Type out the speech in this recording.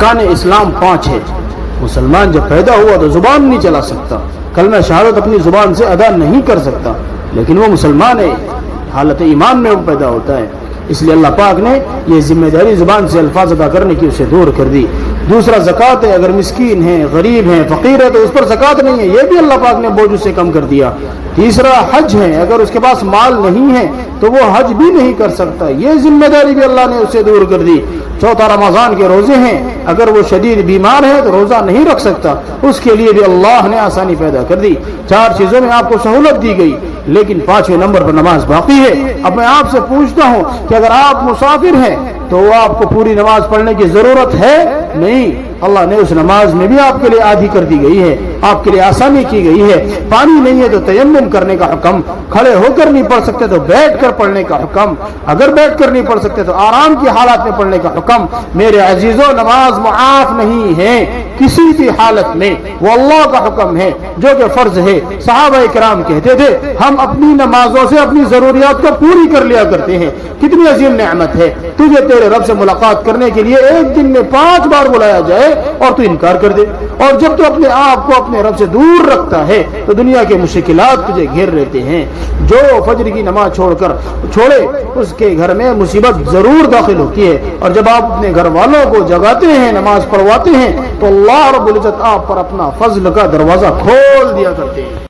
ارکان اسلام 5 ہے. مسلمان جب پیدا ہوا تو زبان نہیں چلا سکتا, کلمہ شہادت اپنی زبان سے ادا نہیں کر سکتا, لیکن وہ مسلمان ہے, حالت ایمان میں وہ پیدا ہوتا ہے. اس لیے اللہ پاک نے یہ ذمہ داری زبان سے الفاظ ادا کرنے کی اسے دور کر دی. دوسرا زکوٰۃ ہے, اگر مسکین ہے, غریب ہے, فقیر ہے تو اس پر زکوٰۃ نہیں ہے, یہ بھی اللہ پاک نے بوجھ سے کم کر دیا. تیسرا حج ہے, اگر اس کے پاس مال نہیں ہے تو وہ حج بھی نہیں کر سکتا, یہ ذمہ داری بھی اللہ نے اسے دور کر دی. چوتھا رمضان کے روزے ہیں, اگر وہ شدید بیمار ہے تو روزہ نہیں رکھ سکتا, اس کے لیے بھی اللہ نے آسانی پیدا کر دی. 4 چیزوں میں آپ کو سہولت دی گئی, لیکن 5ویں نمبر پر نماز باقی ہے. اب میں آپ سے پوچھتا ہوں کہ اگر آپ مسافر ہیں تو وہ آپ کو پوری نماز پڑھنے کی ضرورت ہے؟ نہیں, اللہ نے اس نماز میں بھی آپ کے لیے آدھی کر دی گئی ہے, آپ کے لیے آسانی کی گئی ہے. پانی نہیں ہے تو تیمم کرنے کا حکم, کھڑے ہو کر نہیں پڑھ سکتے تو بیٹھ کر پڑھنے کا حکم, اگر بیٹھ کر نہیں پڑھ سکتے تو آرام کی حالات میں پڑھنے کا حکم. میرے عزیزوں, نماز معاف نہیں ہے کسی بھی حالت میں, وہ اللہ کا حکم ہے جو کہ فرض ہے. صحابہ کرام کہتے تھے ہم اپنی نمازوں سے اپنی ضروریات کو پوری کر لیا کرتے ہیں. کتنی عظیم نعمت ہے تجھے تیرے رب سے ملاقات کرنے کے لیے ایک دن میں 5 بار بلایا جائے اور تو انکار کر دے. اور جب تو اپنے آپ کو اپنے رب سے دور رکھتا ہے تو دنیا کے مشکلات تجھے گھیر لیتے ہیں. جو فجر کی نماز چھوڑے اس کے گھر میں مصیبت ضرور داخل ہوتی ہے. اور جب آپ اپنے گھر والوں کو جگاتے ہیں, نماز پڑھواتے ہیں, تو اللہ رب العزت آپ پر اپنا فضل کا دروازہ کھول دیا کرتے ہیں.